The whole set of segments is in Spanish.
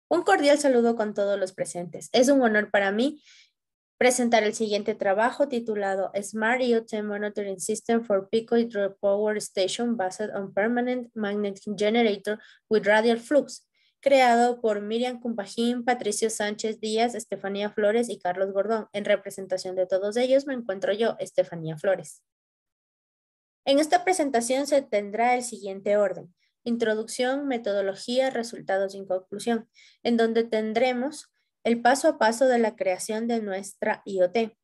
Un cordial saludo con todos los presentes. Es un honor para mí presentar el siguiente trabajo titulado Smart IoT Monitoring System for Pico Hydropower Station Based on Permanent Magnetic Generator with Radial Flux, creado por Miriam Cumpajín, Patricio Sánchez Díaz, Estefanía Flores y Carlos Gordón. En representación de todos ellos me encuentro yo, Estefanía Flores. En esta presentación se tendrá el siguiente orden: introducción, metodología, resultados y conclusión, en donde tendremos el paso a paso de la creación de nuestra IoT.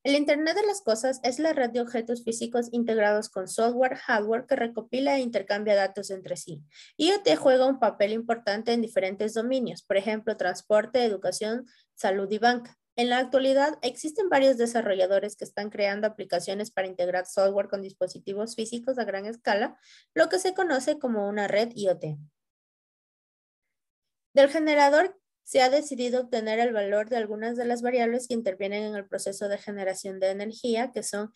El Internet de las Cosas es la red de objetos físicos integrados con software, hardware que recopila e intercambia datos entre sí. IoT juega un papel importante en diferentes dominios, por ejemplo, transporte, educación, salud y banca. En la actualidad, existen varios desarrolladores que están creando aplicaciones para integrar software con dispositivos físicos a gran escala, lo que se conoce como una red IoT. Del generador se ha decidido obtener el valor de algunas de las variables que intervienen en el proceso de generación de energía, que son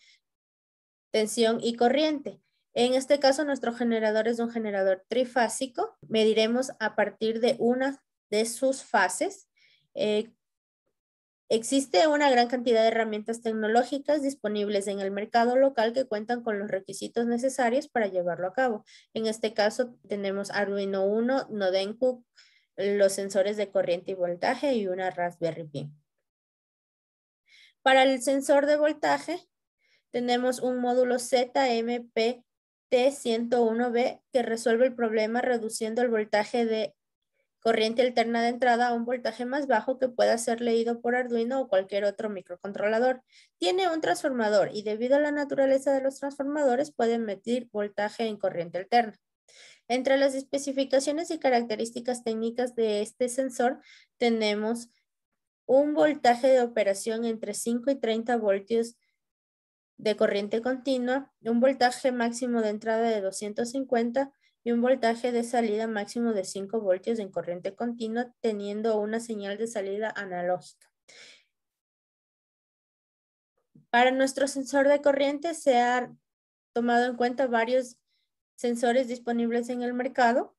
tensión y corriente. En este caso, nuestro generador es un generador trifásico. Mediremos a partir de una de sus fases. Existe una gran cantidad de herramientas tecnológicas disponibles en el mercado local que cuentan con los requisitos necesarios para llevarlo a cabo. En este caso, tenemos Arduino Uno, Nodenku, los sensores de corriente y voltaje y una Raspberry Pi. Para el sensor de voltaje, tenemos un módulo ZMPT101B que resuelve el problema reduciendo el voltaje de corriente alterna de entrada a un voltaje más bajo que pueda ser leído por Arduino o cualquier otro microcontrolador. Tiene un transformador y debido a la naturaleza de los transformadores pueden medir voltaje en corriente alterna. Entre las especificaciones y características técnicas de este sensor tenemos un voltaje de operación entre 5 y 30 voltios de corriente continua, un voltaje máximo de entrada de 250 y un voltaje de salida máximo de 5 voltios en corriente continua, teniendo una señal de salida analógica. Para nuestro sensor de corriente se ha tomado en cuenta varios sensores disponibles en el mercado,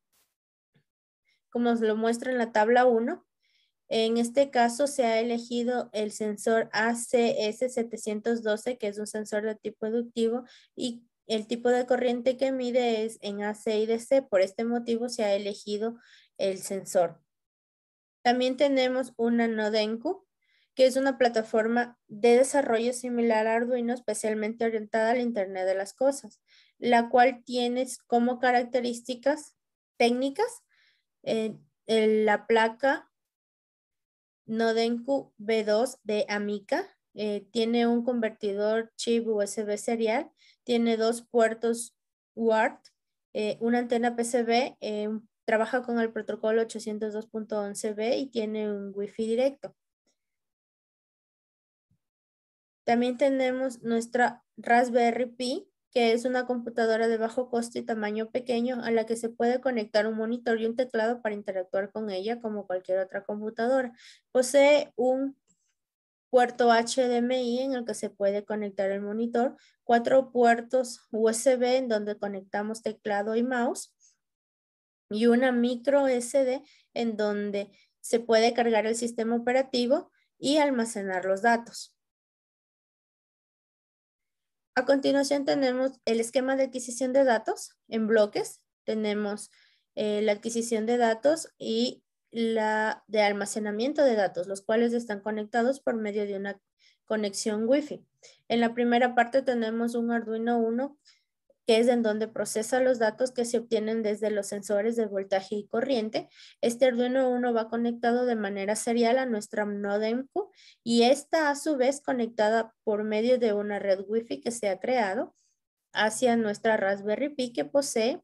como lo muestra en la tabla 1. En este caso se ha elegido el sensor ACS712, que es un sensor de tipo inductivo, y el tipo de corriente que mide es en AC y DC. Por este motivo se ha elegido el sensor. También tenemos una Nodenku, que es una plataforma de desarrollo similar a Arduino, especialmente orientada al Internet de las Cosas, la cual tiene como características técnicas la placa Nodenku V2 de Amica. Tiene un convertidor chip USB serial, tiene 2 puertos UART, una antena PCB, trabaja con el protocolo 802.11b y tiene un Wi-Fi directo. También tenemos nuestra Raspberry Pi, que es una computadora de bajo costo y tamaño pequeño a la que se puede conectar un monitor y un teclado para interactuar con ella como cualquier otra computadora. Posee un puerto HDMI en el que se puede conectar el monitor, 4 puertos USB en donde conectamos teclado y mouse y una micro SD en donde se puede cargar el sistema operativo y almacenar los datos. A continuación tenemos el esquema de adquisición de datos en bloques. Tenemos la adquisición de datos y la de almacenamiento de datos, los cuales están conectados por medio de una conexión Wi-Fi. En la primera parte tenemos un Arduino Uno, que es en donde procesa los datos que se obtienen desde los sensores de voltaje y corriente. Este Arduino Uno va conectado de manera serial a nuestra Nodenku y está a su vez conectada por medio de una red Wi-Fi que se ha creado hacia nuestra Raspberry Pi, que posee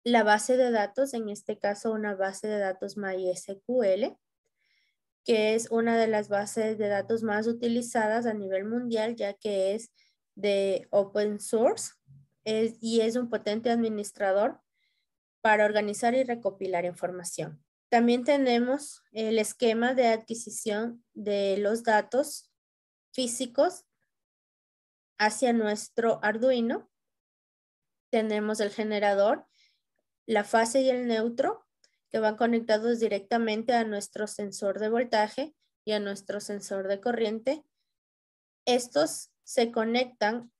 la base de datos, en este caso una base de datos MySQL, que es una de las bases de datos más utilizadas a nivel mundial, ya que es de open source y es un potente administrador para organizar y recopilar información. También tenemos el esquema de adquisición de los datos físicos hacia nuestro Arduino. Tenemos el generador, la fase y el neutro, que van conectados directamente a nuestro sensor de voltaje y a nuestro sensor de corriente. Estos se conectan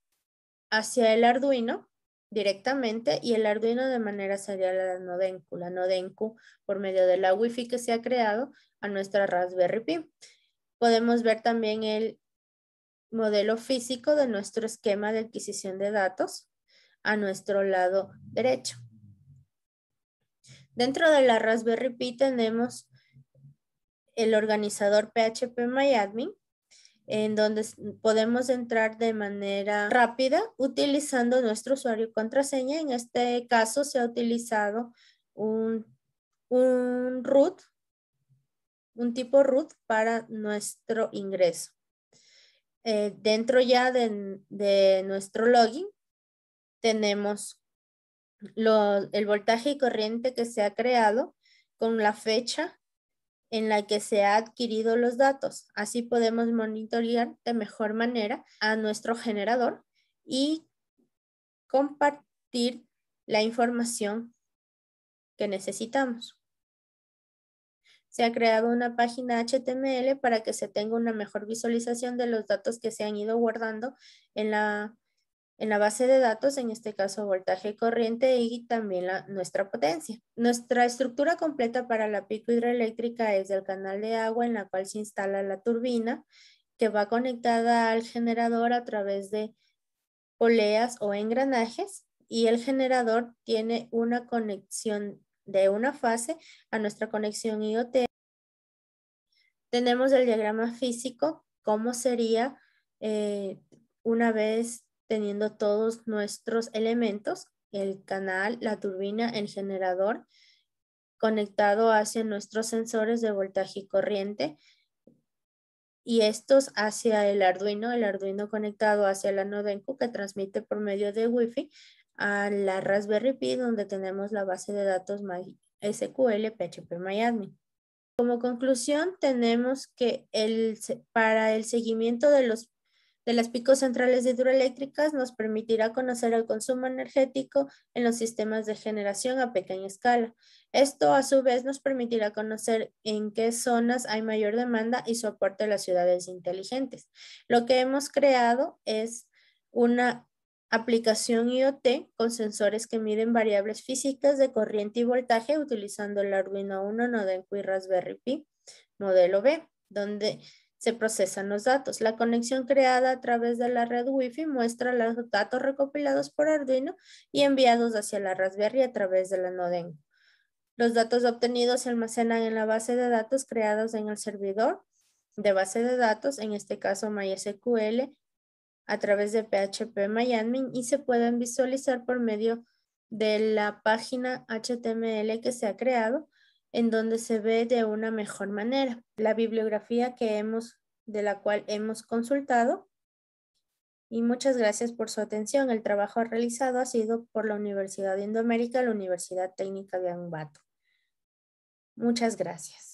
hacia el Arduino directamente y el Arduino de manera serial a la Nodenku. La Nodenku por medio de la Wi-Fi que se ha creado a nuestra Raspberry Pi. Podemos ver también el modelo físico de nuestro esquema de adquisición de datos a nuestro lado derecho. Dentro de la Raspberry Pi tenemos el organizador phpMyAdmin, en donde podemos entrar de manera rápida utilizando nuestro usuario y contraseña. En este caso se ha utilizado un root, un tipo root para nuestro ingreso. Dentro ya de nuestro login tenemos el voltaje y corriente que se ha creado con la fecha en la que se ha adquirido los datos. Así podemos monitorear de mejor manera a nuestro generador y compartir la información que necesitamos. Se ha creado una página HTML para que se tenga una mejor visualización de los datos que se han ido guardando en la base de datos, en este caso voltaje y corriente y también nuestra potencia. Nuestra estructura completa para la pico hidroeléctrica es del canal de agua en la cual se instala la turbina que va conectada al generador a través de poleas o engranajes y el generador tiene una conexión de una fase a nuestra conexión IoT. Tenemos el diagrama físico, cómo sería una vez teniendo todos nuestros elementos, el canal, la turbina, el generador, conectado hacia nuestros sensores de voltaje y corriente, y estos hacia el Arduino conectado hacia la Nodenku que transmite por medio de Wi-Fi a la Raspberry Pi, donde tenemos la base de datos MySQL phpMyAdmin. Como conclusión, tenemos que para el seguimiento de las picos centrales hidroeléctricas nos permitirá conocer el consumo energético en los sistemas de generación a pequeña escala. Esto a su vez nos permitirá conocer en qué zonas hay mayor demanda y su aporte a las ciudades inteligentes. Lo que hemos creado es una aplicación IoT con sensores que miden variables físicas de corriente y voltaje utilizando el Arduino Uno, Nodenku y Raspberry Pi modelo B, donde se procesan los datos. La conexión creada a través de la red Wi-Fi muestra los datos recopilados por Arduino y enviados hacia la Raspberry a través de la Nodenku. Los datos obtenidos se almacenan en la base de datos creados en el servidor de base de datos, en este caso MySQL, a través de phpMyAdmin y se pueden visualizar por medio de la página HTML que se ha creado, en donde se ve de una mejor manera la bibliografía de la cual hemos consultado. Y muchas gracias por su atención. El trabajo realizado ha sido por la Universidad de Indoamérica, la Universidad Técnica de Ambato. Muchas gracias.